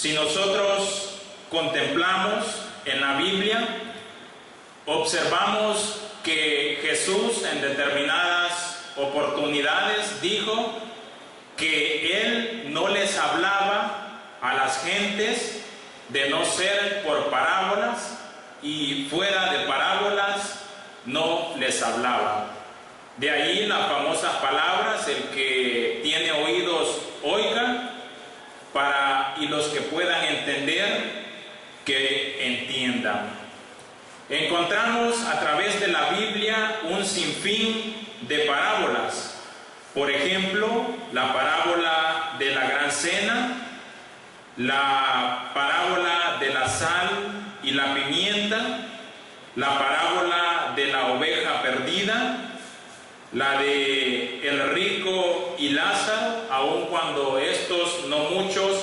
Si nosotros contemplamos en la Biblia, observamos que Jesús en determinadas oportunidades dijo que Él no les hablaba a las gentes de no ser por parábolas, y fuera de parábolas no les hablaba. De ahí las famosas palabras: el que tiene oídos oiga, y los que puedan entender, que entiendan. Encontramos a través de la Biblia un sinfín de parábolas. Por ejemplo, la parábola de la gran cena, la parábola de la sal y la pimienta, la parábola de la oveja perdida, la de el rico y Lázaro, aun cuando estos no muchos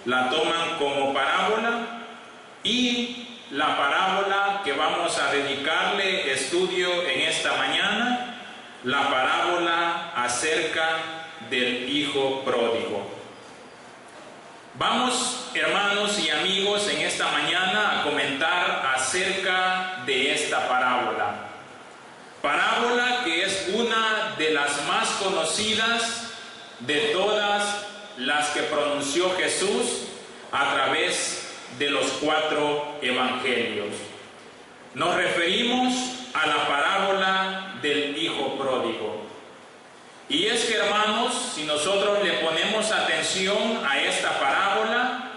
la toman como parábola, y la parábola que vamos a dedicarle estudio en esta mañana, la parábola acerca del hijo pródigo. Vamos, hermanos y amigos, en esta mañana a comentar acerca de esta parábola. Parábola que es una de las más conocidas de todas las que pronunció Jesús a través de los 4 evangelios. Nos referimos a la parábola del hijo pródigo. Y es que, hermanos, si nosotros le ponemos atención a esta parábola,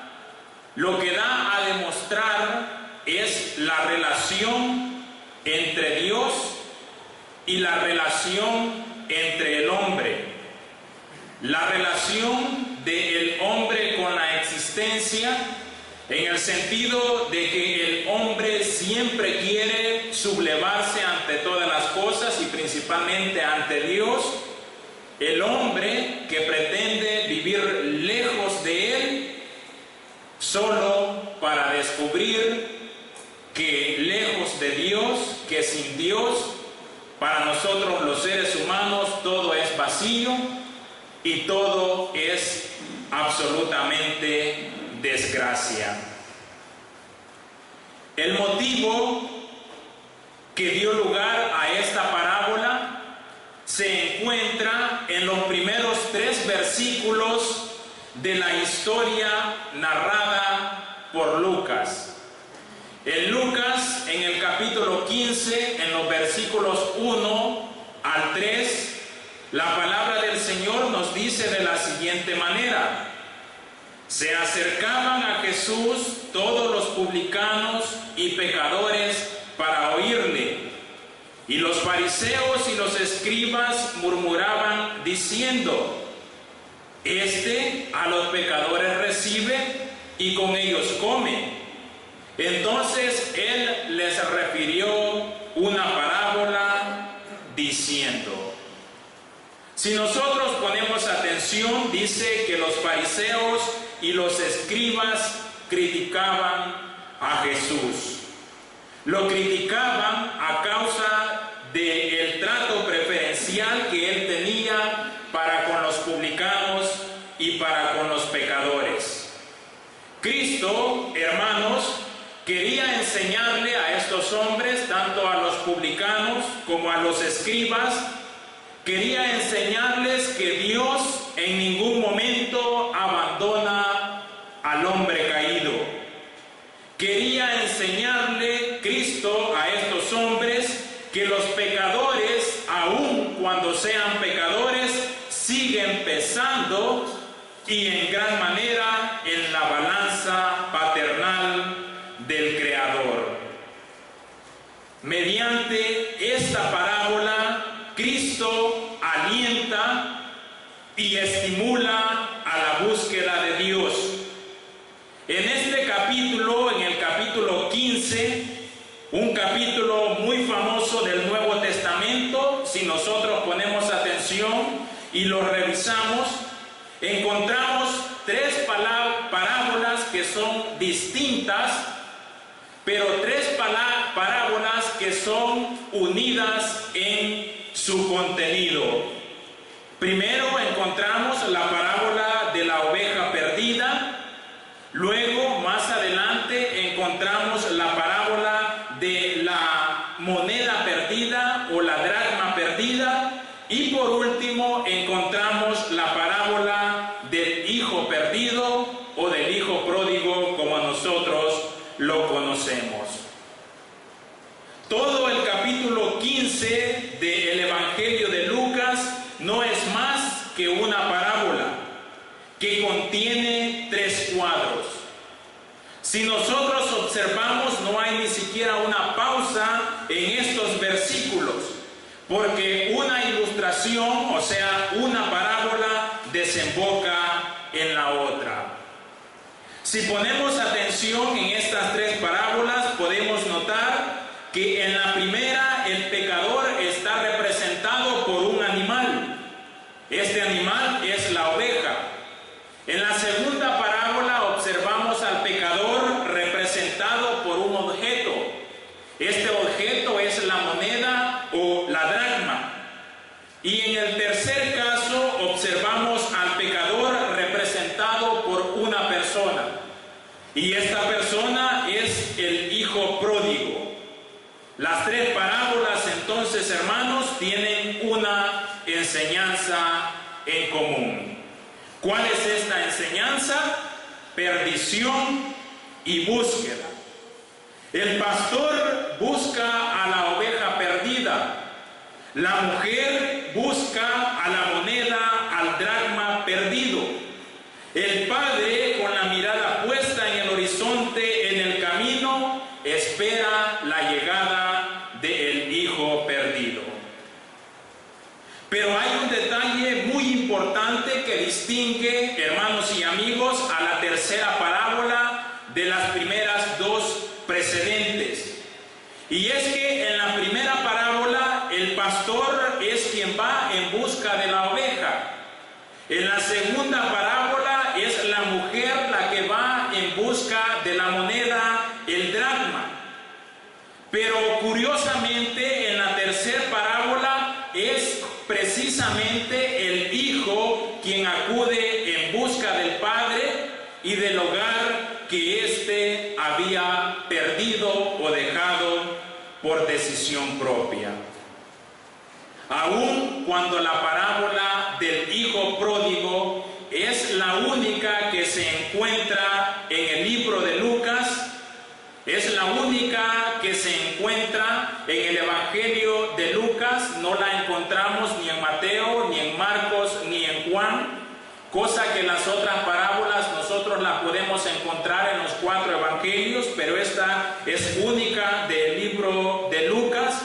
lo que da a demostrar es la relación entre Dios y la relación entre el hombre. La relación del hombre con la existencia, en el sentido de que el hombre siempre quiere sublevarse ante todas las cosas y principalmente ante Dios. El hombre que pretende vivir lejos de Él, solo para descubrir que lejos de Dios, que sin Dios, para nosotros los seres humanos todo es vacío y todo es absolutamente desgracia. El motivo que dio lugar a esta parábola se encuentra en los primeros 3 versículos de la historia narrada por Lucas. En Lucas, en el capítulo 15, en los versículos 1 al 3, la palabra del Señor nos dice de la siguiente manera: se acercaban a Jesús todos los publicanos y pecadores para oírle. Y los fariseos y los escribas murmuraban diciendo: este a los pecadores recibe y con ellos come. Entonces él les refirió una parábola diciendo. Si nosotros ponemos atención, dice que los fariseos y los escribas criticaban a Jesús. Lo criticaban a causa del trato preferencial que él tenía para con los publicanos y para con los pecadores. Cristo, hermanos, quería enseñarle a estos hombres, tanto a los publicanos como a los escribas, quería enseñarles que Dios en ningún momento abandona al hombre caído. Quería enseñarle Cristo a estos hombres que los pecadores, aun cuando sean pecadores, siguen pesando y en gran manera en la balanza paternal del Creador. Mediante esta parábola, Cristo alienta y estimula a la búsqueda de Dios. En este capítulo, en el capítulo 15, un capítulo muy famoso del Nuevo Testamento, si nosotros ponemos atención y lo revisamos, encontramos 3 parábolas que son distintas, pero 3 parábolas que son unidas en su contenido. Primero encontramos la parábola de la oveja perdida, luego Si nosotros observamos, no hay ni siquiera una pausa en estos versículos, porque una ilustración, o sea, una parábola, desemboca en la otra. Si ponemos atención en estas tres parábolas, podemos notar que en la primera el pecador está representado por un animal. Este animal es la oveja. En la segunda parábola observamos al pecador representado por un objeto. Este objeto es la moneda o la dracma. Y en el tercer caso observamos al pecador representado por una persona. Y esta persona es el hijo pródigo. Las tres parábolas, entonces, hermanos, tienen una enseñanza en común. ¿Cuál es esta enseñanza? Perdición y búsqueda. El pastor busca a la oveja perdida. La mujer busca a la moneda, al dracma perdido. El padre, con la mirada puesta en el horizonte, en el camino, espera la llegada del hijo perdido. Pero hay un detalle muy importante que distingue, hermanos y amigos, a la tercera parábola de las primeras dos precedentes. Y es que en la primera parábola el pastor es quien va en busca de la oveja. En la segunda parábola es la mujer la que va en busca de la moneda, el dracma. Pero curiosamente en la tercera parábola es precisamente el hijo quien acude en busca del padre y del hogar que éste había perdido o dejado por decisión propia. Aun cuando la parábola del hijo pródigo es la única que se encuentra en el libro de Lucas, es la única que se encuentra en el Evangelio de Lucas, no la encontramos ni en Mateo, ni en Marcos, ni en Juan, cosa que las otras parábolas nosotros las podemos encontrar en los 4 evangelios, pero esta es única del libro de Lucas.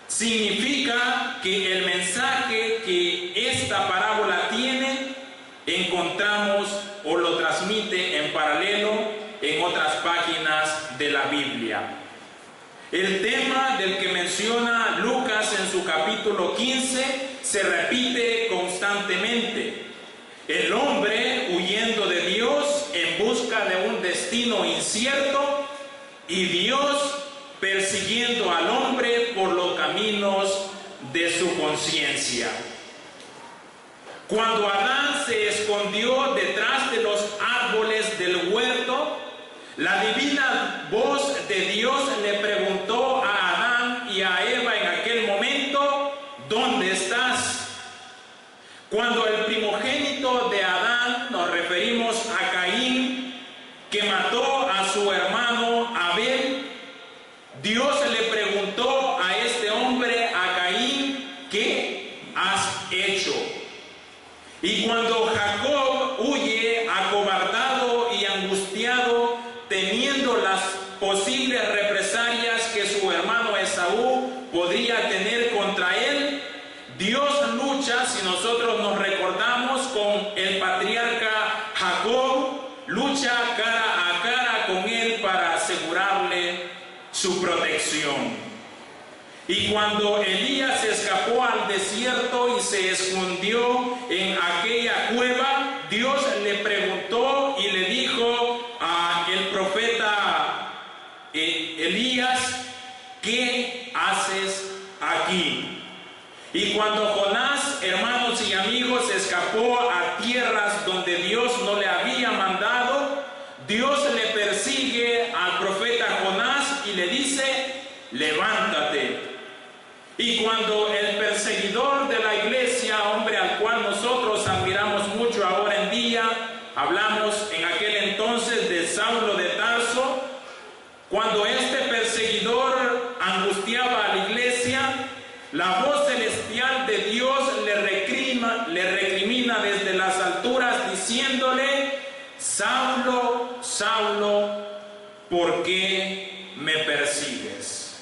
Significa que el mensaje que esta parábola tiene, encontramos o lo transmite en paralelo en otras páginas de la Biblia. El tema del que menciona Lucas en su capítulo 15 se repite constantemente. El hombre huyendo de Dios en busca de un destino incierto y Dios persiguiendo al hombre por los caminos de su conciencia. Cuando Adán se escondió detrás de los árboles del huerto, la divina voz de Dios le preguntó a Adán y a Eva en aquel momento: ¿dónde estás? Cuando el primogénito de Adán, nos referimos a Caín, que mató a su hermano Abel, Dios le preguntó a este hombre, a Caín: ¿qué has hecho? Y cuando Jacob huye acobardado y angustiado, temiendo las posibles represalias que su hermano Esaú podría tener contra él, Dios lucha, si nosotros nos recordamos, con el patriarca Jacob, lucha cara a cara con él para asegurarle su protección. Y cuando Elías escapó al desierto y se escondió en aquella cueva, Dios le preguntó y le dijo al profeta Elías: ¿qué haces aquí? Y cuando Jonás, hermanos y amigos, escapó a tierras donde Dios no le había mandado, Dios le persigue al profeta Jonás y le dice: levántate. Y cuando el perseguidor de la iglesia, hombre al cual nosotros admiramos mucho ahora en día, hablamos en aquel entonces de Saulo de Tarso, cuando este perseguidor angustiaba a la iglesia, la voz celestial de Dios le recrimina desde las alturas diciéndole: Saulo, Saulo, ¿por qué me persigues?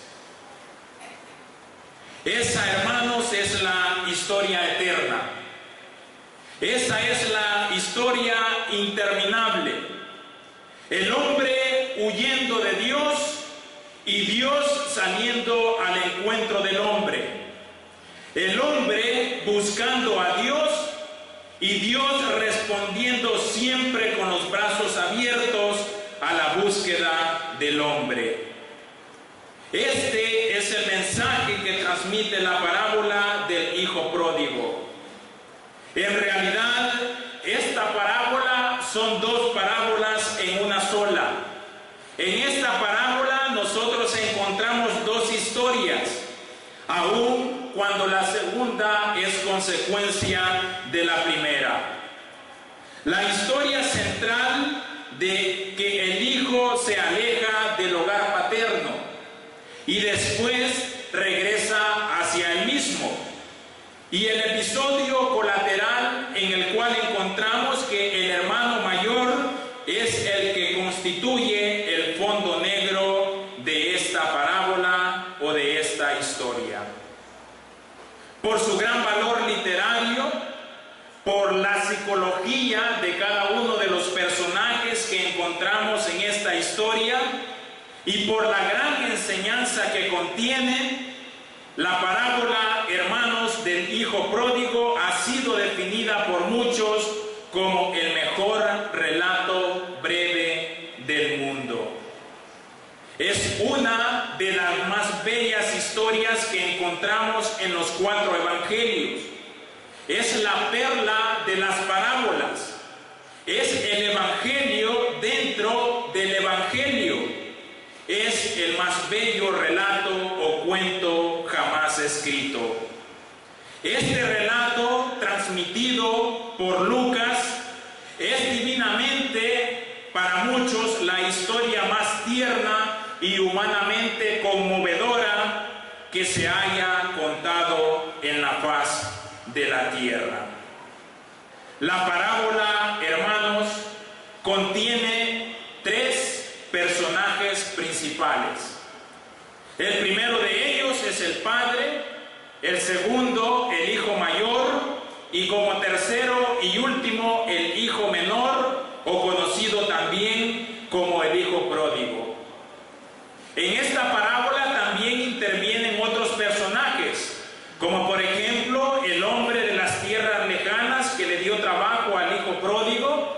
Esa, hermanos, es la historia eterna. Esa es la historia interminable. El hombre huyendo de Dios y Dios saliendo al encuentro del hombre. El hombre buscando a Dios y Dios respondiendo siempre con los brazos abiertos a la búsqueda del hombre. Este es el mensaje que transmite la parábola del hijo pródigo. En realidad, esta parábola son dos parábolas en una sola. En esta parábola nosotros encontramos dos historias, aun cuando la segunda es consecuencia de la primera. La historia central de que el hijo se aleja del hogar paterno y después regresa hacia él mismo. Y el episodio colateral en el cual encontramos que el hermano mayor es el que constituye el fondo negro de esta parábola o de esta historia. Por su gran valor literario, por la psicología de cada uno de los personajes que encontramos en esta historia y por la gran enseñanza que contiene, la parábola, hermanos, del hijo pródigo ha sido definida por muchos como el mejor relato breve del mundo. Es una de las más bellas historias que encontramos en los 4 evangelios. Es la perla de las parábolas. Es el evangelio dentro del evangelio. Es el más bello relato o cuento jamás escrito. Este relato, transmitido por Lucas, es divinamente para muchos la historia más tierna y humanamente conmovedora que se haya contado en la faz de la tierra. La parábola, hermanos, contiene 3 personajes principales. El primero de ellos es el padre, el segundo el hijo mayor y como tercero y último el hijo menor o conocido también como el hijo pródigo. En esta parábola también intervienen otros personajes, como por ejemplo el hombre de las tierras lejanas que le dio trabajo al hijo pródigo,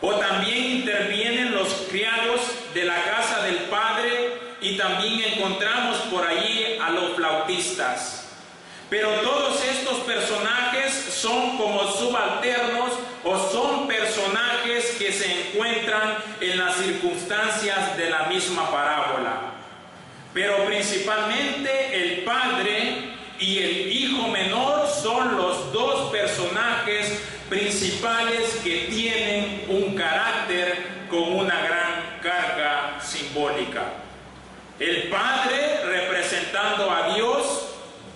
o también intervienen los criados de la casa del padre y también encontramos por allí a los flautistas. Pero todos estos personajes son como subalternos o son personajes que se encuentran en las circunstancias de la misma parábola. Pero principalmente el padre y el hijo menor son los 2 personajes principales que tienen un carácter con una gran carga simbólica. El padre representando a Dios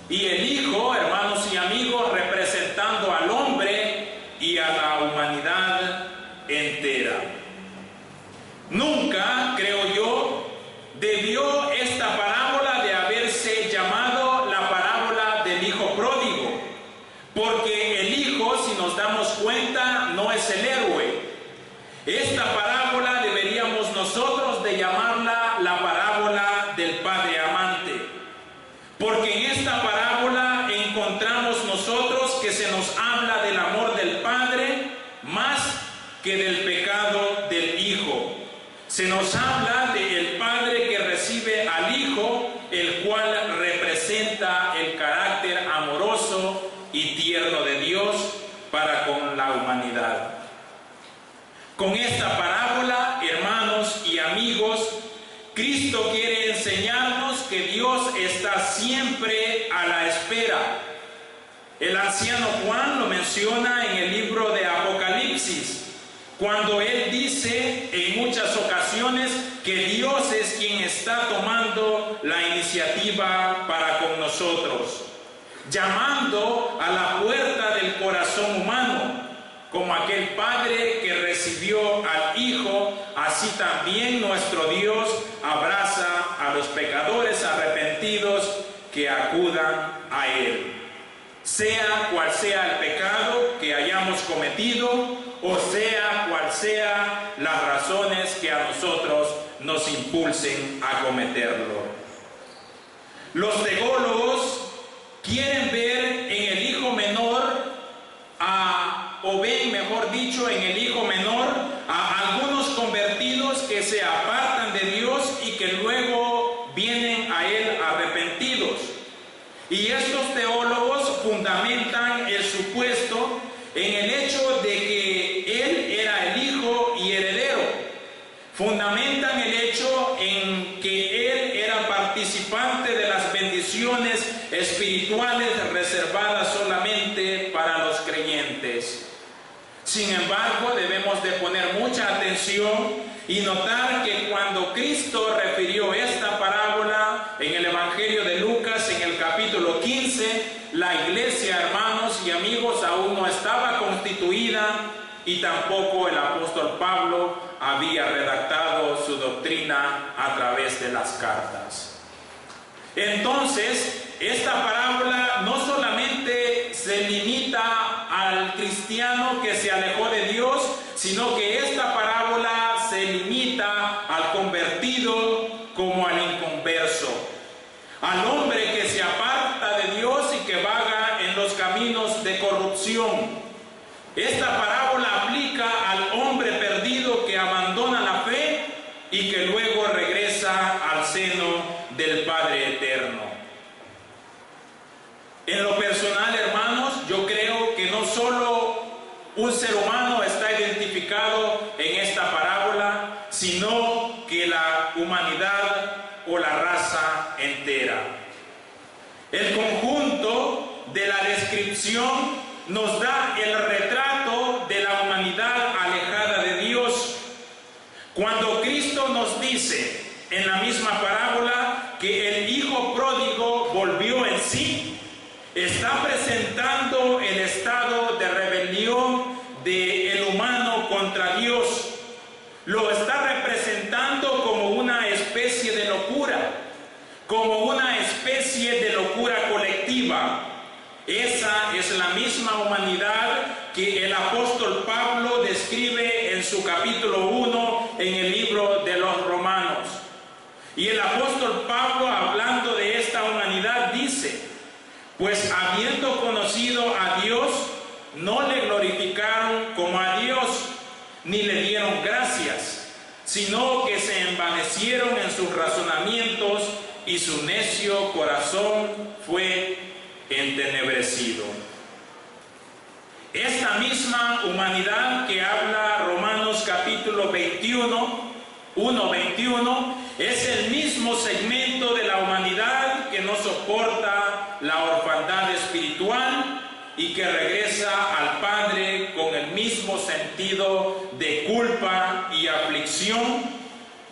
y el hijo, hermanos y amigos, representando al hombre y a la humanidad entera. Nunca, creo yo, debió esta parábola de haberse llamado la parábola del hijo pródigo, porque el hijo, si nos damos cuenta, no es el héroe. Esta parábola deberíamos nosotros de llamarla la parábola del padre amante, porque en esta parábola encontramos nosotros que se nos habla del amor del padre más que del pecado del hijo. Se nos habla del padre que recibe al hijo, el cual representa el carácter amoroso y tierno de Dios para con la humanidad. Con esta parábola, hermanos y amigos, Cristo quiere enseñarnos que Dios está siempre a la espera. El anciano Juan lo menciona en el libro de Apocalipsis, cuando él dice en muchas ocasiones que Dios es quien está tomando la iniciativa para con nosotros, llamando a la puerta del corazón humano, Como aquel Padre que recibió al Hijo, así también nuestro Dios abraza a los pecadores arrepentidos que acudan a Él. Sea cual sea el pecado que hayamos cometido, o sea cual sea las razones que a nosotros nos impulsen a cometerlo. Los teólogos quieren ver en el hijo menor o ven, mejor dicho, en el hijo menor a algunos convertidos que se apartan de Dios y que luego vienen a Él arrepentidos. Y estos teólogos fundamentan el supuesto en el hecho de que Él era el hijo y heredero. Fundamentan el hecho en que Él era participante de las bendiciones espirituales reservadas solamente para los creyentes. Sin embargo, debemos de poner mucha atención y notar que cuando Cristo refirió esta parábola en el Evangelio de Lucas, en el capítulo 15, la iglesia, hermanos y amigos, aún no estaba constituida y tampoco el apóstol Pablo había redactado su doctrina a través de las cartas. Entonces, esta parábola no solamente se limita al cristiano que se alejó de Dios, sino que esta parábola se limita al convertido como al inconverso, al hombre que se aparta de Dios y que vaga en los caminos de corrupción. Esta parábola aplica al hombre perdido que abandona la fe y que luego regresa al seno del Padre Eterno. En lo personal, hermanos, yo creo que no solo un ser humano está identificado en esta parábola, sino que la humanidad o la raza entera. El conjunto de la descripción nos da el retrato de la humanidad alejada de Dios. Cuando Cristo nos dice en la misma parábola que el hijo pródigo volvió en sí, está presentando el estado de rebelión del humano contra Dios. Lo está representando como una especie de locura, como una especie de locura colectiva. Esa es la misma humanidad que el apóstol Pablo describe en su capítulo 1 en el libro de los Romanos. Y el apóstol Pablo, hablando de esta humanidad, dice: pues habiendo conocido a Dios, no le glorificaron como a Dios, ni le dieron gracias, sino que se envanecieron en sus razonamientos y su necio corazón fue entenebrecido. Esta misma humanidad que habla Romanos capítulo 1:21, es el mismo segmento de la humanidad que no soporta la orfandad espiritual y que regresa al Padre con el mismo sentido de culpa y aflicción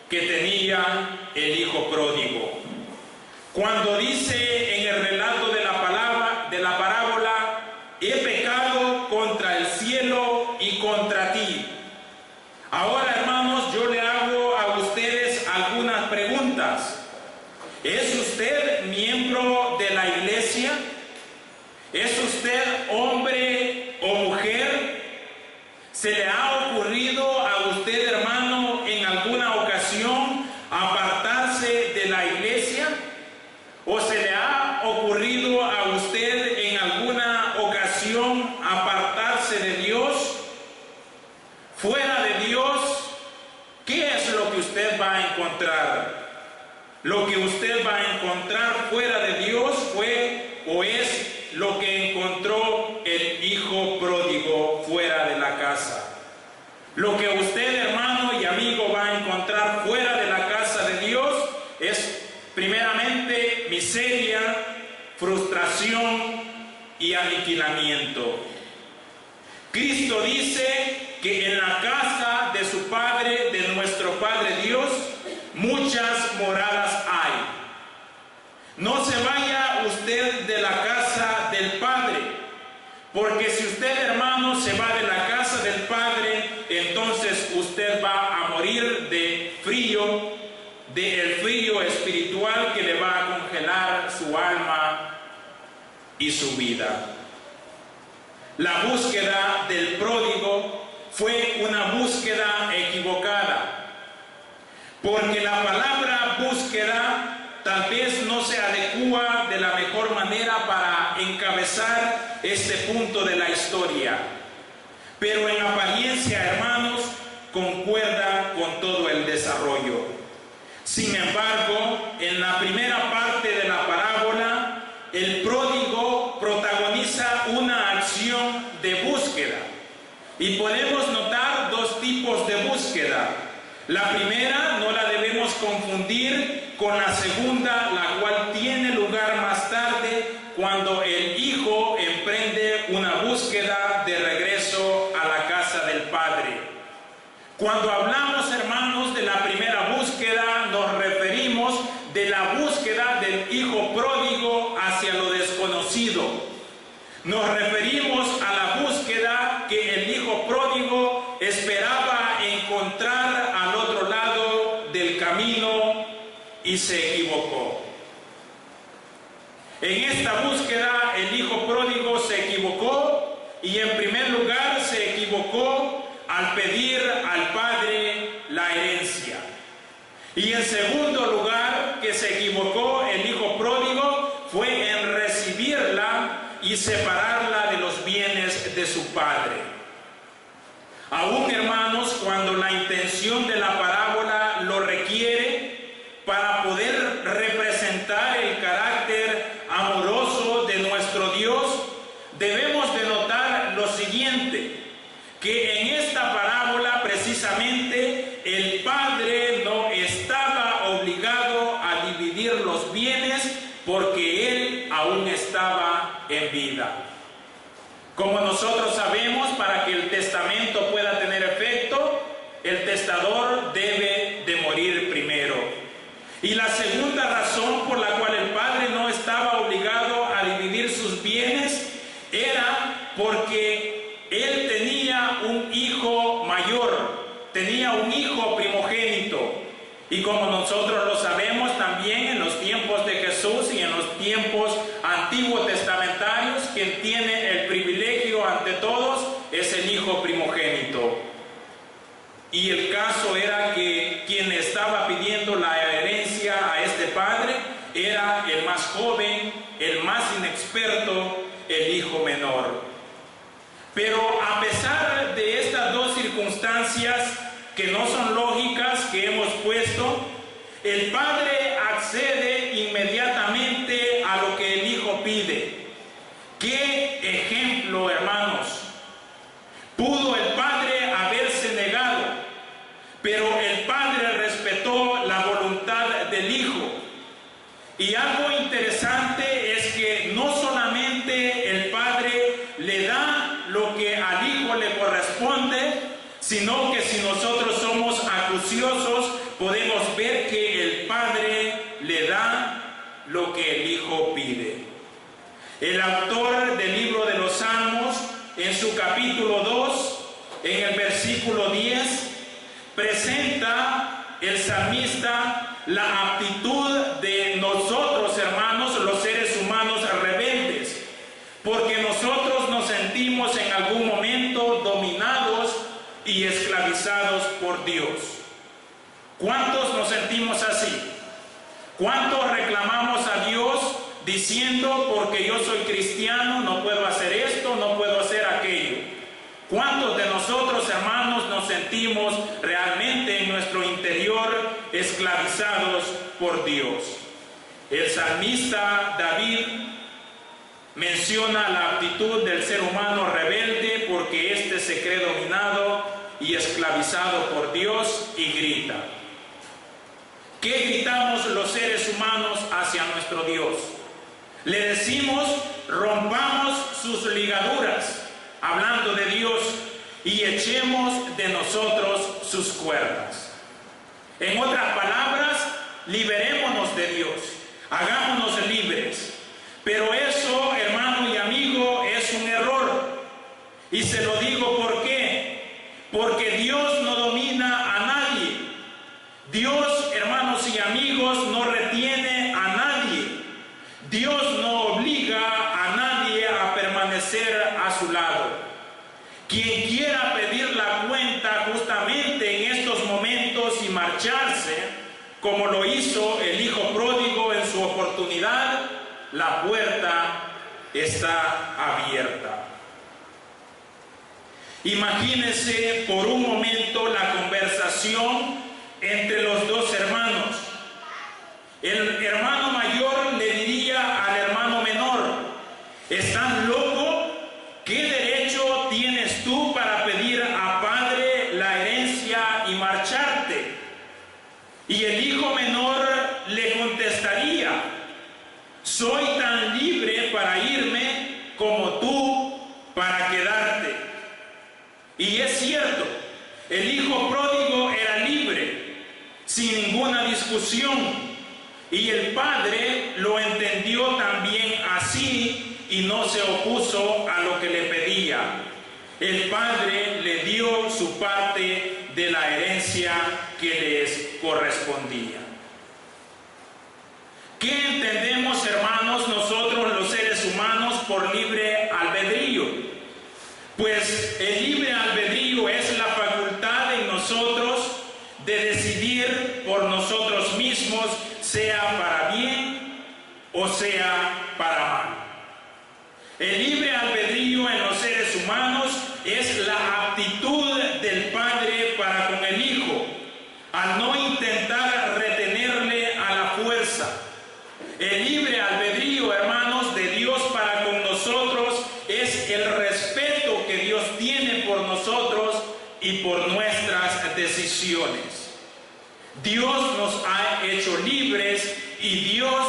que tenía el hijo pródigo. Cuando dice en el relato de la parábola, he pecado contra el cielo y contra ti. Ahora, hermanos, yo le hago a ustedes algunas preguntas. ¿Es usted miembro de la iglesia? ¿Es usted hombre o mujer? ¿Se le ha ocurrido a usted, hermano, en alguna ocasión apartarse de la iglesia? ¿O se le ha ocurrido a usted en alguna ocasión apartarse de Dios? Fuera de Dios, ¿qué es lo que usted va a encontrar? Lo que usted va a encontrar fuera de Dios fue o es lo que encontró el hijo pródigo fuera de la casa. Lo que usted, hermano y amigo, va a encontrar fuera de la casa de Dios es primeramente miseria, frustración y aniquilamiento. Cristo dice que en la casa de su Padre, de nuestro Padre Dios, muchas moradas hay. No se vaya usted de la casa del Padre, porque si usted, hermano, se va de la casa entonces usted va a morir de frío, del frío espiritual que le va a congelar su alma y su vida. La búsqueda del pródigo fue una búsqueda equivocada, porque la palabra búsqueda tal vez no se adecua de la mejor manera para encabezar este punto de la historia, pero en apariencia, hermanos, concuerda con todo el desarrollo. Sin embargo, en la primera parte de la parábola, el pródigo protagoniza una acción de búsqueda, y podemos notar dos tipos de búsqueda. La primera no la debemos confundir con la segunda, la cual tiene lugar más tarde, cuando el hijo emprende una búsqueda de regreso a la casa del padre. Cuando hablamos, hermanos, de la primera búsqueda, nos referimos de la búsqueda del hijo pródigo hacia lo desconocido. Nos referimos a la búsqueda que el hijo pródigo esperaba encontrar al otro lado del camino y se equivocó. En esta búsqueda el hijo pródigo se equivocó, y en primer lugar se equivocó al pedir al padre la herencia. Y en segundo lugar, que se equivocó el hijo pródigo fue en recibirla y separarla de los bienes de su padre. Aún, hermanos, cuando la intención de la parábola lo requiere para poder representar el carácter amoroso de nuestro Dios, debemos de notar lo siguiente, que en esta parábola precisamente el padre no estaba obligado a dividir los bienes porque él aún estaba en vida. Como nosotros sabemos, para que el testamento pueda tener efecto, el testador debe de morir primero. Y la segunda razón por la cual el padre no estaba obligado a dividir sus bienes era porque él tenía un hijo mayor, tenía un hijo primogénito. Y como nosotros lo sabemos también en los tiempos de Jesús y en los tiempos antiguos testamentarios, quien tiene el privilegio ante todos es el hijo primogénito. Y el caso era que quien estaba pidiendo la herencia a este padre era el más joven, el más inexperto, el hijo menor. Pero a pesar de estas dos circunstancias que no son lógicas que hemos puesto, el padre accede inmediatamente a lo que el hijo pide. ¡Qué ejemplo, hermanos! Pudo el padre haberse negado, pero el padre respetó la voluntad del hijo. Y algo interesante es que no solamente el padre le da lo que al hijo le corresponde, sino que si nosotros somos acuciosos, podemos ver que el padre le da lo que el hijo pide. El autor del libro de los Salmos, en su capítulo 2, en el versículo 10, presenta el salmista la aptitud de nosotros, hermanos, los seres humanos rebeldes, porque nosotros nos sentimos en algún momento dominados y esclavizados por Dios. ¿Cuántos nos sentimos así? ¿Cuántos reclamamos a Dios diciendo, porque yo soy cristiano, no puedo hacer esto, no puedo hacer aquello? ¿Cuántos de nosotros, hermanos, nos sentimos realmente en nuestro interior esclavizados por Dios? El salmista David menciona la actitud del ser humano rebelde porque éste se cree dominado y esclavizado por Dios y grita. ¿Qué gritamos los seres humanos hacia nuestro Dios? Le decimos, rompamos sus ligaduras, hablando de Dios, y echemos de nosotros sus cuerdas. En otras palabras, liberémonos de Dios, hagámonos libres. Pero eso, hermano y amigo, es un error. Y se lo digo ¿por qué? porque Dios no domina a nadie. Dios, hermanos y amigos, no retiene a nadie. Dios no obliga a nadie a permanecer a su lado. Quien quiera pedir la cuenta justamente en estos momentos y marcharse, como lo hizo el hijo pródigo en su oportunidad, la puerta está abierta. Imagínense por un momento la conversación entre los dos hermanos. El hermano mayor le diría al hermano menor: ¿estás loco? ¿Qué derecho tienes tú para pedir a padre la herencia y marcharte? Y el hijo menor le contestaría: soy tan libre para irme como tú para quedarte. Y es cierto, el hijo pródigo era libre, sin ninguna discusión. Y el padre lo entendió también así y no se opuso a lo que le pedía. El padre le dio su parte de la herencia que les correspondía. ¿Qué entendemos, hermanos, nosotros los seres humanos por libre albedrío? Pues el libre albedrío es la facultad en nosotros de decidir por nosotros mismos, sea para bien o sea para mal. El libre albedrío en los seres humanos es la aptitud del padre para con el hijo, al no intentar retenerle a la fuerza. El libre albedrío, hermanos, de Dios para con nosotros es el respeto que Dios tiene por nosotros y por nuestras decisiones. Dios nos ha hecho libres y Dios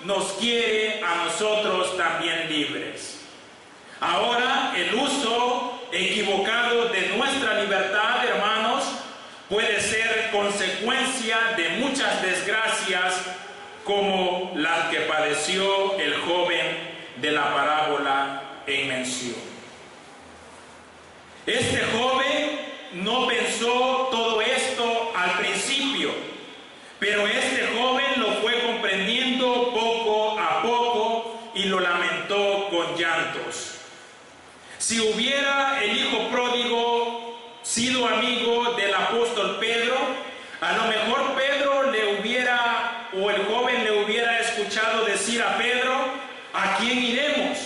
nos quiere a nosotros también libres. Ahora, el uso equivocado de nuestra libertad, hermanos, puede ser consecuencia de muchas desgracias como las que padeció el joven de la parábola en mención. Este joven no pensó todo esto al principio, pero este joven lo fue comprendiendo poco a poco y lo lamentó con llantos. Si hubiera el hijo pródigo sido amigo del apóstol Pedro, a lo mejor Pedro el joven le hubiera escuchado decir a Pedro: ¿a quién iremos?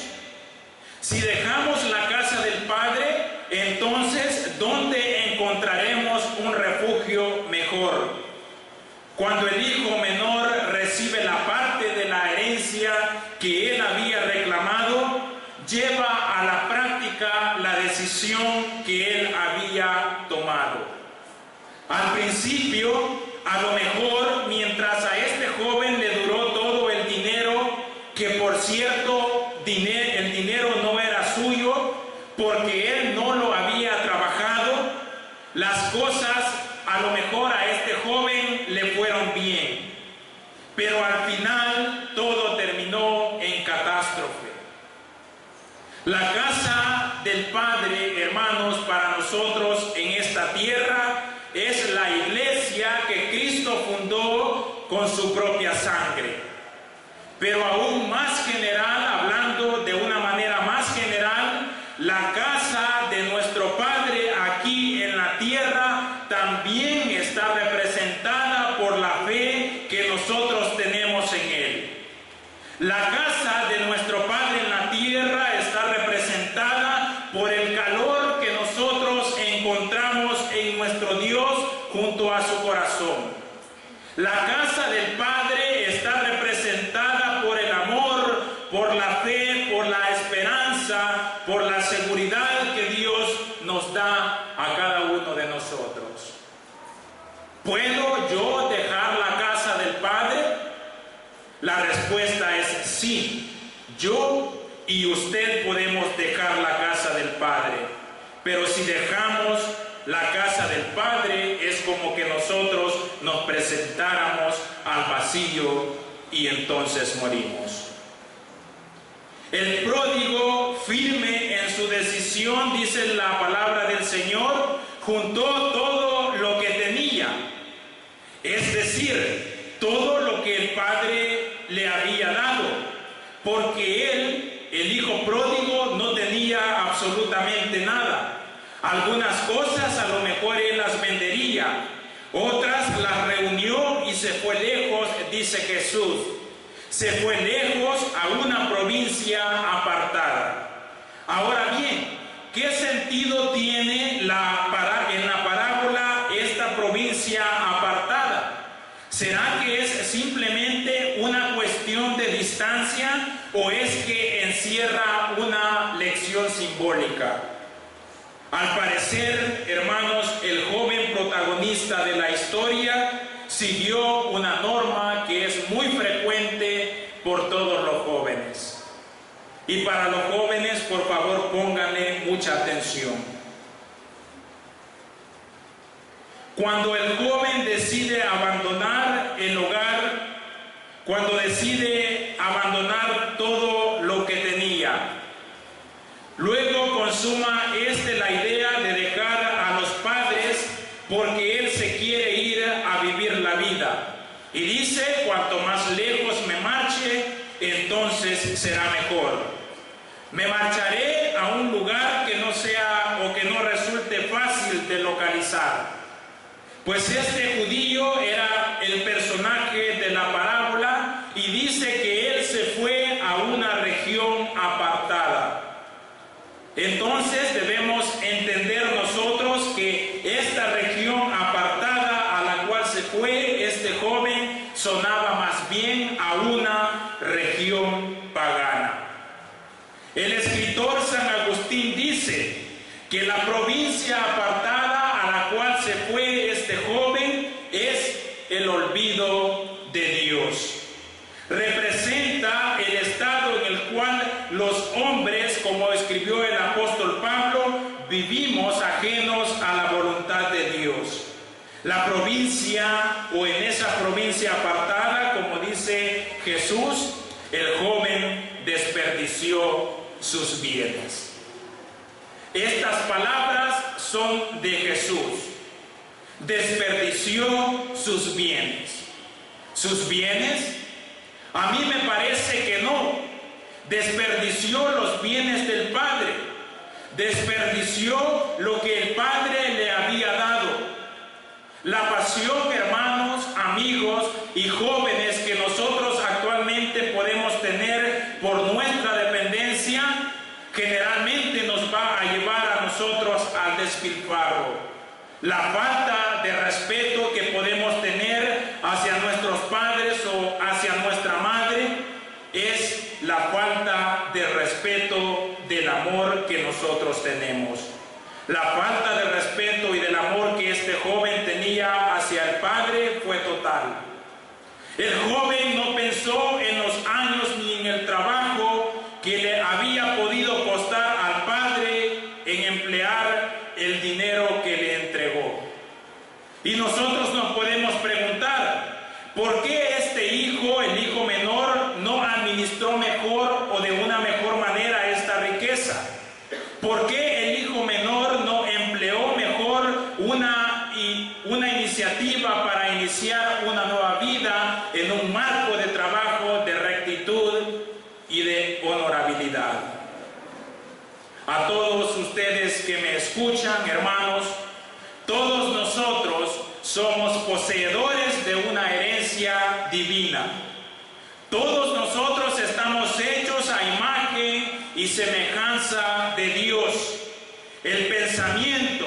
Si dejamos la casa del Padre, entonces ¿dónde encontraremos un refugio mejor? Cuando el hijo menor recibe la parte de la herencia que él había reclamado, lleva a la práctica la decisión que él había tomado. Al principio, a lo mejor, mientras a este joven le duró todo el dinero, que por cierto, el dinero no era suyo, porque él no lo había trabajado, las cosas a lo mejor a este joven le fueron bien. Pero al final todo terminó en catástrofe. La casa del Padre, hermanos, para nosotros en esta tierra es la iglesia que Cristo fundó con su propia sangre. Pero aún más general, hablando de una manera más general, la casa de nuestro Padre aquí en la tierra también está representada por la fe que nosotros tenemos en Él. La casa de nuestro Padre en la tierra está representada por el calor que nosotros encontramos en nuestro Dios junto a su corazón. La casa del Padre está representada por el amor, por la fe, por la esperanza, por la seguridad que Dios nos da a cada uno de nosotros. ¿Puedo yo dejar la casa del Padre? La respuesta es sí. Yo y usted podemos dejar la casa del Padre. Pero si dejamos la casa del Padre, es como que nosotros nos presentáramos al vacío y entonces morimos. El pródigo, firme en su decisión, dice la palabra del Señor, juntó todo lo que tenía, es decir, todo lo que el padre le había dado, porque él, el hijo pródigo, no tenía absolutamente nada. Algunas cosas a lo mejor él las vendería, otras las reunió y se fue lejos, dice Jesús. Se fue lejos a una provincia apartada. Ahora bien, ¿qué sentido tiene en la parábola esta provincia apartada? ¿Será que es simplemente una cuestión de distancia o es que encierra una lección simbólica? Al parecer, hermanos, el joven protagonista de la historia siguió una norma que es muy frecuente por todos los jóvenes. Y para los jóvenes, por favor, pónganle mucha atención. Cuando el joven decide abandonar el hogar, cuando decide abandonar todo lo que tenía, luego consuma la idea de dejar a los padres porque él se quiere ir a vivir la vida. Y dice, cuanto más lejos me marche, entonces será mejor. Me marcharé a un lugar que no sea o que no resulte fácil de localizar. Pues este judío era el personaje de la parábola y dice que él se fue a una región apartada. Entonces debemos entender nosotros que esta región apartada a la cual se fue este joven sonaba más bien a una región pagana. El escritor San Agustín dice que la provincia apartada a la cual se fue este joven es el olvido de Dios. Representa el estado en el cual los hombres, como escribió el apóstol Pablo, vivimos ajenos a la voluntad de Dios. La provincia, o en esa provincia apartada, como dice Jesús, el joven desperdició sus bienes. Estas palabras son de Jesús. Desperdició sus bienes. ¿Sus bienes? A mí me parece que no. Desperdició los bienes del Padre. Desperdició lo que el Padre le había dado. La pasión, hermanos, amigos y jóvenes que nosotros actualmente podemos tener por nuestra dependencia, generalmente nos va a llevar a nosotros al despilfarro. La falta de respeto que podemos tener hacia nuestros padres o hacia nuestra madre es la falta de respeto del amor que nosotros tenemos. La falta de respeto y del amor que este joven tenía hacia el Padre fue total. El joven no pensó en los años ni en el trabajo que le había podido costar al Padre en emplear el dinero que le entregó. Y nosotros nos podemos preguntar, ¿por qué este hijo, el hijo menor, no administró mejor o de una mejor manera esta riqueza? ¿Por qué el hijo menor no empleó mejor una iniciativa para iniciar una nueva vida en un marco de trabajo, de rectitud y de honorabilidad? A todos ustedes que me escuchan, hermanos, todos nosotros somos poseedores de una herencia divina. Todos nosotros estamos hechos a imagen y semejanza de Dios. El pensamiento,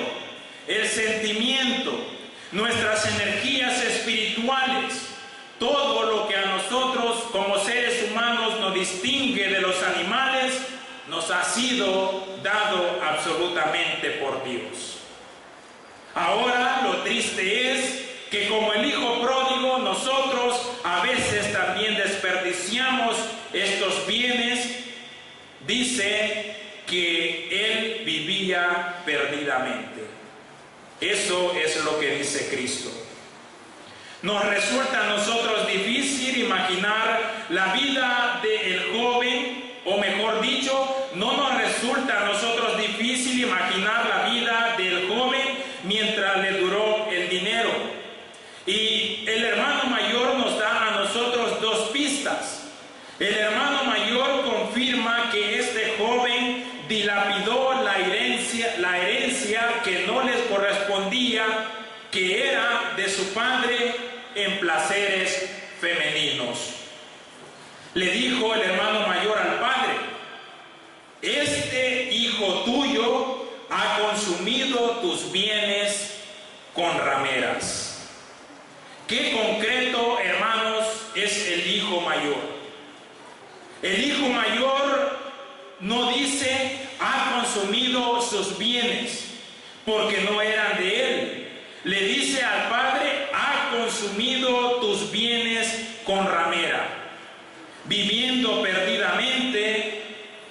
el sentimiento, nuestras energías espirituales, todo lo que a nosotros como seres humanos nos distingue de los animales, nos ha sido dado absolutamente por Dios. Ahora lo triste es que como el hijo pródigo, nosotros a veces también desperdiciamos estos bienes. Dice que él vivía perdidamente. Eso es lo que dice Cristo. Nos resulta a nosotros difícil imaginar la vida del joven, o mejor dicho, no nos resulta a nosotros difícil imaginar la vida del joven ¿verdad?, le duró el dinero. Y el hermano mayor nos da a nosotros dos pistas. El hermano mayor confirma que este joven dilapidó la herencia que no les correspondía, que era de su padre, en placeres femeninos. Le dijo el hermano mayor al padre: este hijo tuyo ha consumido tus bienes con rameras. ¿Qué concreto, hermanos, es el hijo mayor? El hijo mayor no dice ha consumido sus bienes, porque no eran de él. Le dice al padre: ha consumido tus bienes con ramera. Viviendo perdidamente,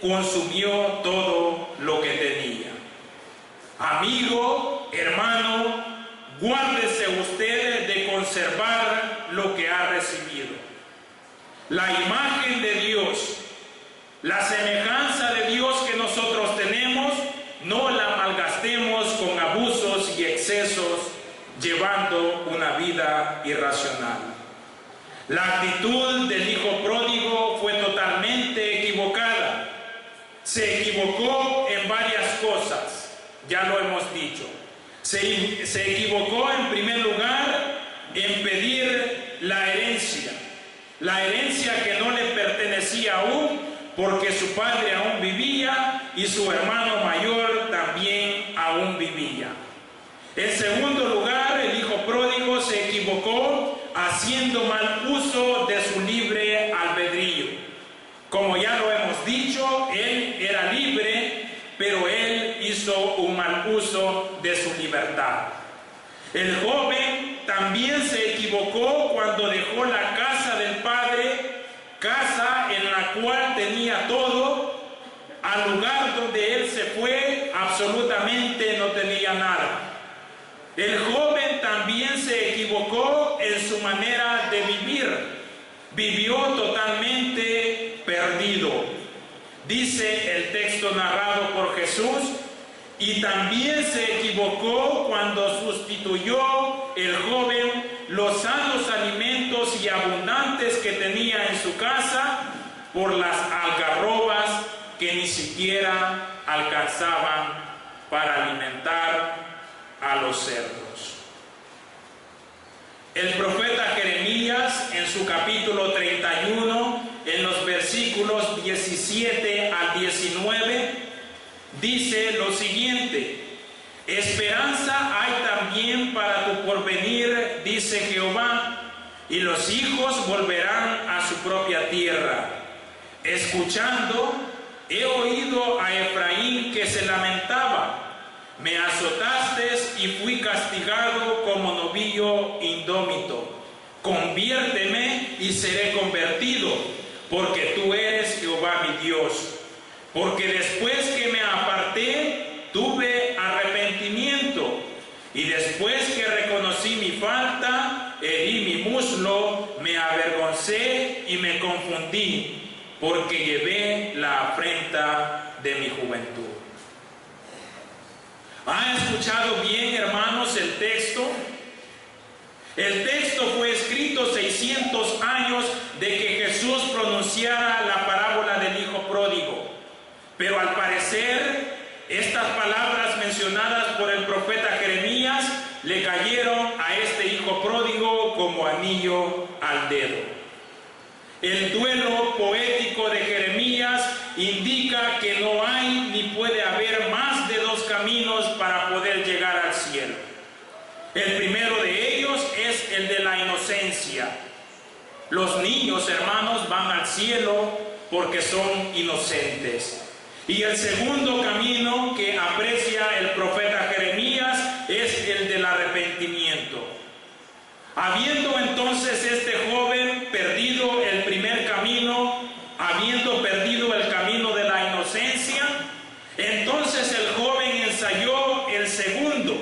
consumió todo lo que tenía. Amigo, hermano, guárdese usted de conservar lo que ha recibido. La imagen de Dios, la semejanza de Dios que nosotros tenemos, no la malgastemos con abusos y excesos, llevando una vida irracional. La actitud del hijo pródigo fue totalmente equivocada. Se equivocó en varias cosas, ya lo hemos dicho. Se equivocó en primer lugar en pedir la herencia que no le pertenecía aún, porque su padre aún vivía y su hermano mayor también aún vivía. En segundo lugar, el hijo pródigo se equivocó haciendo mal uso de su libre albedrío. Como ya lo hemos dicho, él era libre, pero él hizo un mal uso de su libertad. El joven también se equivocó cuando dejó la casa del padre, casa en la cual tenía todo. Al lugar donde él se fue, absolutamente no tenía nada. El joven también se equivocó en su manera de vivir. Vivió totalmente perdido. Dice el texto narrado por Jesús: y también se equivocó cuando sustituyó el joven los sanos alimentos y abundantes que tenía en su casa por las algarrobas que ni siquiera alcanzaban para alimentar a los cerdos. El profeta Jeremías, en su capítulo 31, en los versículos 17 al 19, dice lo siguiente: esperanza hay también para tu porvenir, dice Jehová, y los hijos volverán a su propia tierra. Escuchando, he oído a Efraín que se lamentaba: me azotaste y fui castigado como novillo indómito. Conviérteme y seré convertido, porque tú eres Jehová mi Dios. Porque después que me aparté, tuve arrepentimiento, y después que reconocí mi falta, herí mi muslo, me avergoncé y me confundí, porque llevé la afrenta de mi juventud. ¿Han escuchado bien, hermanos, el texto? El texto fue escrito 600 años de que Jesús pronunciara la parábola del hijo pródigo. Pero al parecer, estas palabras mencionadas por el profeta Jeremías le cayeron a este hijo pródigo como anillo al dedo. El duelo poético de Jeremías indica que no hay ni puede haber más de dos caminos para poder llegar al cielo. El primero de ellos es el de la inocencia. Los niños, hermanos, van al cielo porque son inocentes. Y el segundo camino que aprecia el profeta Jeremías es el del arrepentimiento. Habiendo entonces este joven perdido el primer camino, habiendo perdido el camino de la inocencia, entonces el joven ensayó el segundo.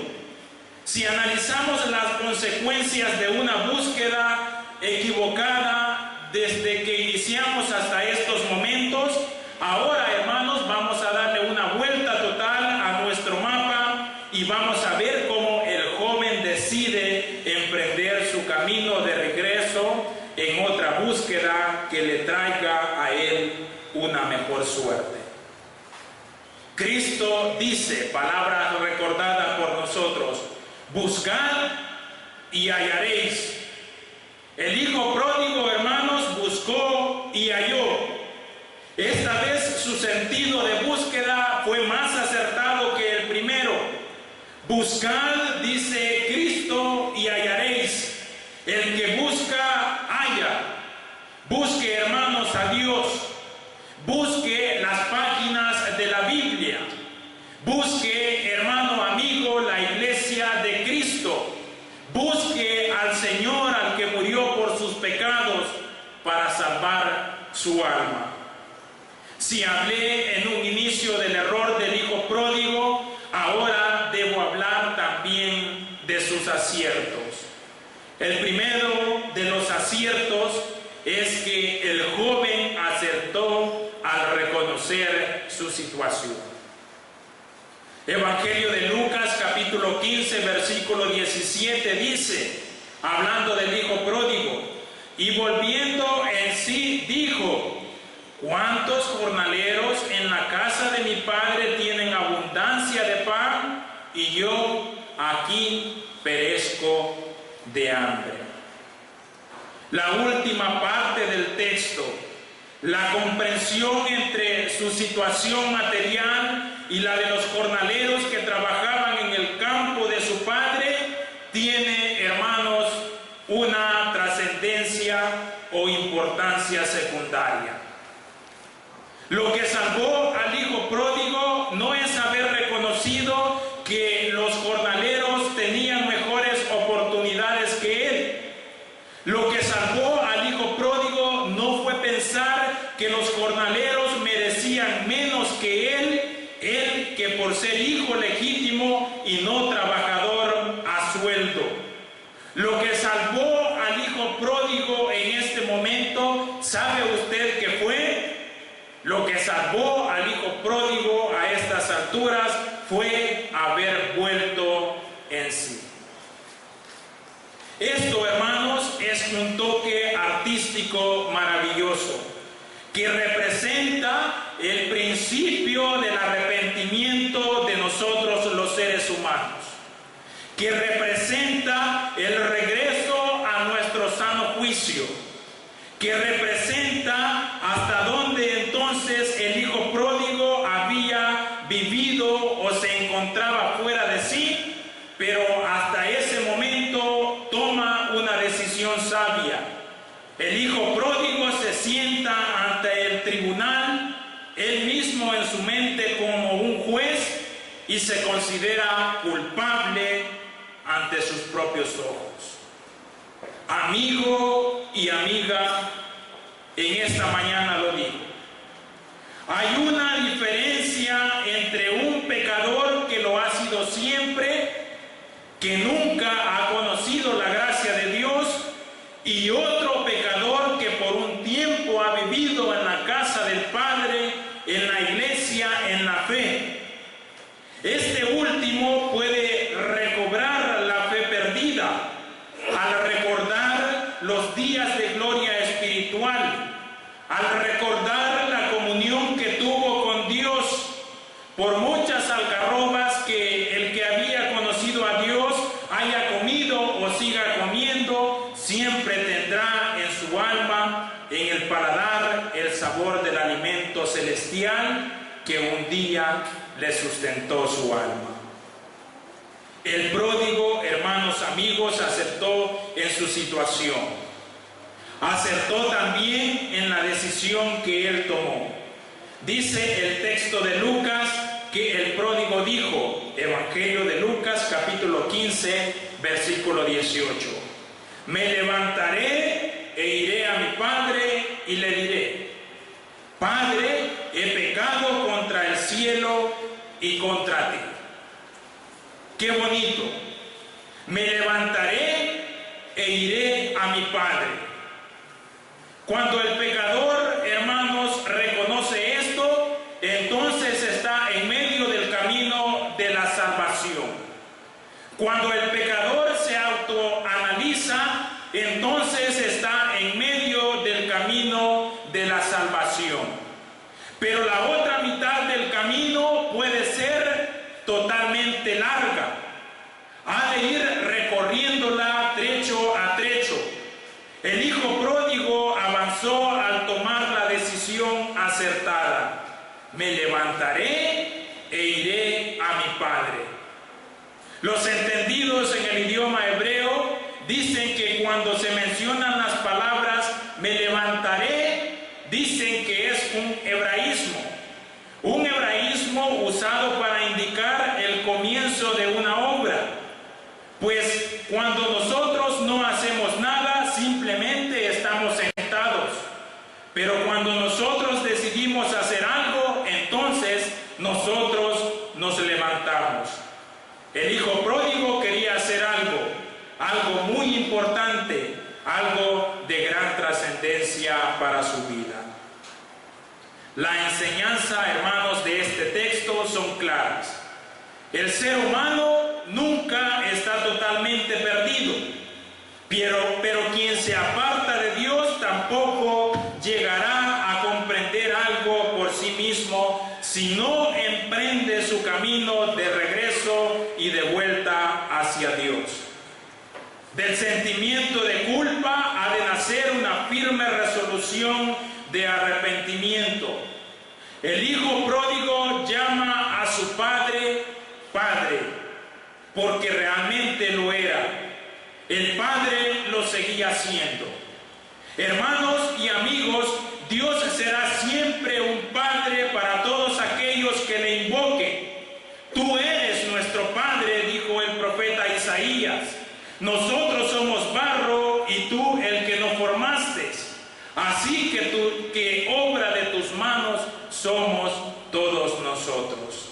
Si analizamos las consecuencias de una búsqueda equivocada desde que iniciamos hasta estos momentos, ahora, hermanos, vamos a darle una vuelta total a nuestro mapa y vamos a ver cómo el joven camino de regreso en otra búsqueda que le traiga a él una mejor suerte. Cristo dice, palabra recordada por nosotros: buscad y hallaréis. El hijo pródigo, hermanos, buscó y halló. Esta vez su sentido de búsqueda fue más acertado que el primero. Buscad, dice Cristo, y hallaréis. El que busca, halla. Busque, hermanos, a Dios. Busque las páginas de la Biblia. Busque, hermano amigo, la iglesia de Cristo. Busque al Señor, al que murió por sus pecados para salvar su alma. Si hablé en un inicio del error del hijo pródigo, ahora debo hablar también de sus aciertos. El primero de los aciertos es que el joven acertó al reconocer su situación. Evangelio de Lucas, capítulo 15, versículo 17 dice, hablando del hijo pródigo: y volviendo en sí dijo: ¿cuántos jornaleros en la casa de mi padre tienen abundancia de pan, y yo aquí perezco de hambre? La última parte del texto, la comprensión entre su situación material y la de los jornaleros que trabajaban en el campo de su padre, tiene, hermanos, una trascendencia o importancia secundaria. Lo que salvó al hijo pródigo no es haber reconocido que los jornaleros tenían mejores oportunidades que él. Lo que salvó al hijo pródigo no fue pensar que los jornaleros merecían menos que él que por ser hijo legítimo y no trabajador a sueldo. Lo que salvó al hijo pródigo en este momento, ¿sabe usted qué fue? Lo que salvó al hijo pródigo a estas alturas fue haber vuelto en sí. Esto, hermanos, es un toque artístico maravilloso que representa el principio del arrepentimiento de nosotros los seres humanos, que representa el regreso a nuestro sano juicio, que representa hasta dónde entonces el hijo pródigo había vivido o se encontraba fuera de sí, pero hasta ese momento toma una decisión sabia. El hijo pródigo se sienta ante el tribunal, él mismo en su mente como un juez, y se considera culpable ante sus propios ojos. Amigo y amiga, en esta mañana lo digo. Hay una diferencia entre un pecador que lo ha sido siempre, que nunca ha conocido la gracia de Dios, y otro pecador que por un tiempo ha vivido en la casa del Padre, en la iglesia, en la fe. Este último puede recobrar la fe perdida al recordar los días de gloria espiritual, al recordar la comunión que tuvo con Dios. Por muchas algarrobas que el que había conocido a Dios haya comido o siga comiendo, siempre tendrá en su alma, en el paladar, el sabor del alimento celestial que un día le sustentó su alma. El pródigo, hermanos, amigos, acertó en su situación. Acertó también en la decisión que él tomó. Dice el texto de Lucas que el pródigo dijo, Evangelio de Lucas, capítulo 15, versículo 18: me levantaré e iré a mi padre y le diré: Padre, he pecado contra el cielo y contra ti. Qué bonito. Me levantaré e iré a mi padre. Cuando el pecador, hermanos, reconoce esto, entonces está en medio del camino de la salvación. Cuando el pecador se autoanaliza, me levantaré e iré a mi padre. Los entendidos en el idioma hebreo dicen que cuando se mencionan las palabras me levantaré, dicen que es un hebraísmo usado para indicar el comienzo de una obra. Pues cuando nosotros no hacemos nada, simplemente estamos sentados. Pero cuando nosotros decidimos hacer algo, entonces nosotros nos levantamos. El hijo pródigo quería hacer algo muy importante, algo de gran trascendencia para su vida. La enseñanza, hermanos, de este texto son claras. El ser humano nunca está totalmente perdido, pero quien se aparta de Dios tampoco llegará a comprender algo por sí mismo si no emprende su camino de regreso y de vuelta hacia Dios. Del sentimiento de culpa ha de nacer una firme resolución de arrepentimiento. El hijo pródigo llama a su padre, Padre, porque realmente lo era. El Padre lo seguía siendo. Hermanos y amigos, Dios será siempre un Padre para todos aquellos que le invoquen. Tú eres nuestro Padre, dijo el profeta Isaías. Nosotros somos barro y tú el que nos formaste. Así que obra de tus manos somos todos nosotros.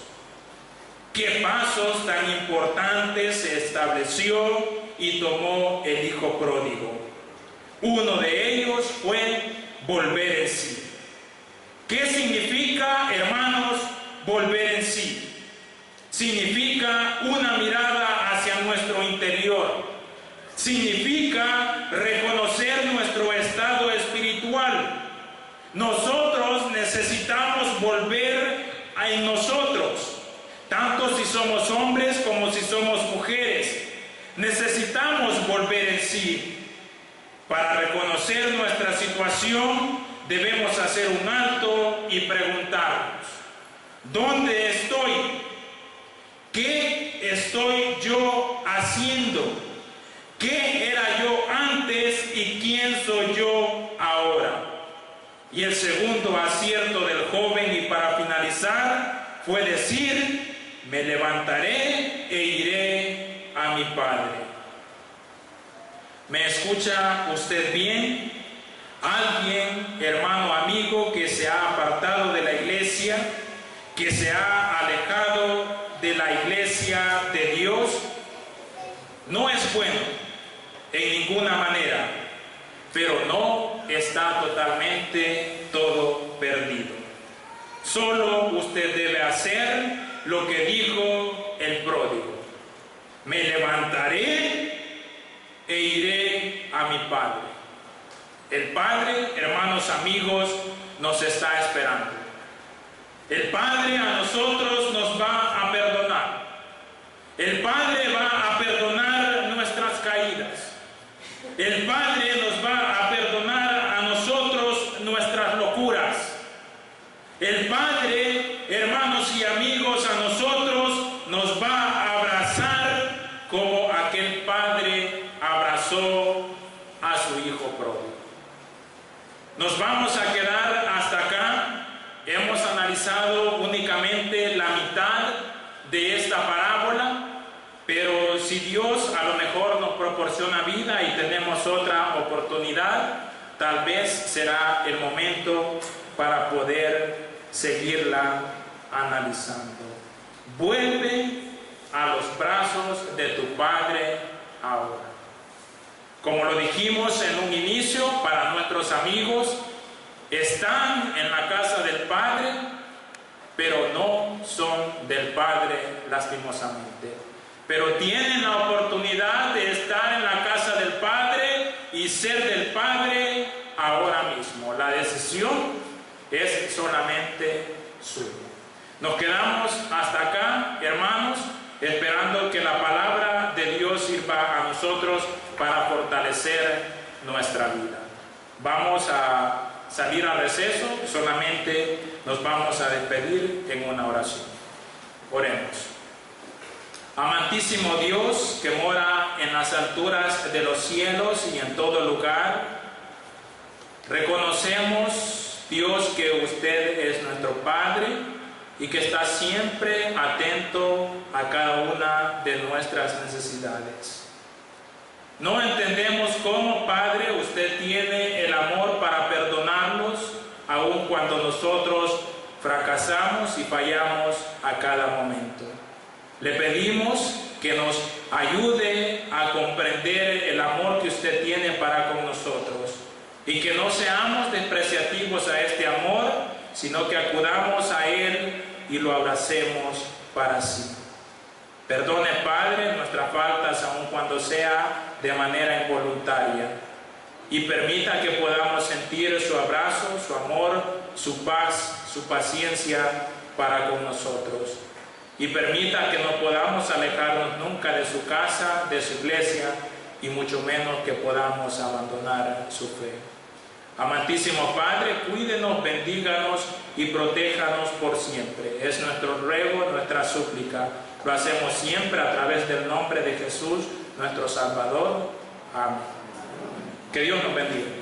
¿Qué pasos tan importantes se estableció y tomó el hijo pródigo? Uno de ellos fue volver en sí. ¿Qué significa, hermanos, volver en sí? Significa una mirada hacia nuestro interior. Significa reconocer nuestro estado espiritual. Nosotros necesitamos volver en nosotros. Tanto si somos hombres como si somos mujeres, necesitamos volver en sí. Para reconocer nuestra situación, debemos hacer un alto y preguntarnos: ¿dónde estoy? ¿Qué estoy yo haciendo? ¿Qué era yo antes y quién soy yo ahora? Y el segundo acierto del joven, y para finalizar, fue decir: me levantaré e iré a mi padre. ¿Me escucha usted bien? Alguien, hermano, amigo, que se ha apartado de la iglesia, que se ha alejado de la iglesia de Dios, no es bueno en ninguna manera, pero no está totalmente todo perdido. Solo usted debe hacer lo que dijo el pródigo: me levantaré e iré a mi padre. El Padre, hermanos, amigos, nos está esperando. El Padre a nosotros nos va a perdonar. El Padre va a perdonar nuestras caídas. El Padre nos va a perdonar a nosotros nuestras locuras. El Padre, hermanos y amigos, a nosotros nos va a abrazar como aquel Padre abrazó a su hijo pródigo. Nos vamos a quedar hasta acá. Hemos analizado únicamente la mitad de esta parábola, pero si Dios a lo mejor nos proporciona vida y tenemos otra oportunidad, tal vez será el momento para poder seguirla analizando. Vuelve a los brazos de tu Padre ahora. Como lo dijimos en un inicio, para nuestros amigos, están en la casa del Padre, pero no son del Padre, lastimosamente. Pero tienen la oportunidad de estar en la casa del Padre y ser del Padre ahora mismo. La decisión es solamente suya. Nos quedamos hasta acá, hermanos, esperando que la palabra de Dios sirva a nosotros para fortalecer nuestra vida. Vamos a salir a receso, solamente nos vamos a despedir en una oración. Oremos. Amantísimo Dios, que mora en las alturas de los cielos y en todo lugar, reconocemos, Dios, que usted es nuestro Padre y que está siempre atento a cada una de nuestras necesidades. No entendemos cómo, Padre, usted tiene el amor para perdonarnos, aun cuando nosotros fracasamos y fallamos a cada momento. Le pedimos que nos ayude a comprender el amor que usted tiene para con nosotros y que no seamos despreciativos a este amor, sino que acudamos a Él y lo abracemos para sí. Perdone, Padre, nuestras faltas, aun cuando sea de manera involuntaria, y permita que podamos sentir su abrazo, su amor, su paz, su paciencia para con nosotros. Y permita que no podamos alejarnos nunca de su casa, de su iglesia, y mucho menos que podamos abandonar su fe. Amantísimo Padre, cuídenos, bendíganos y protéjanos por siempre. Es nuestro ruego, nuestra súplica. Lo hacemos siempre a través del nombre de Jesús, nuestro Salvador. Amén. Que Dios nos bendiga.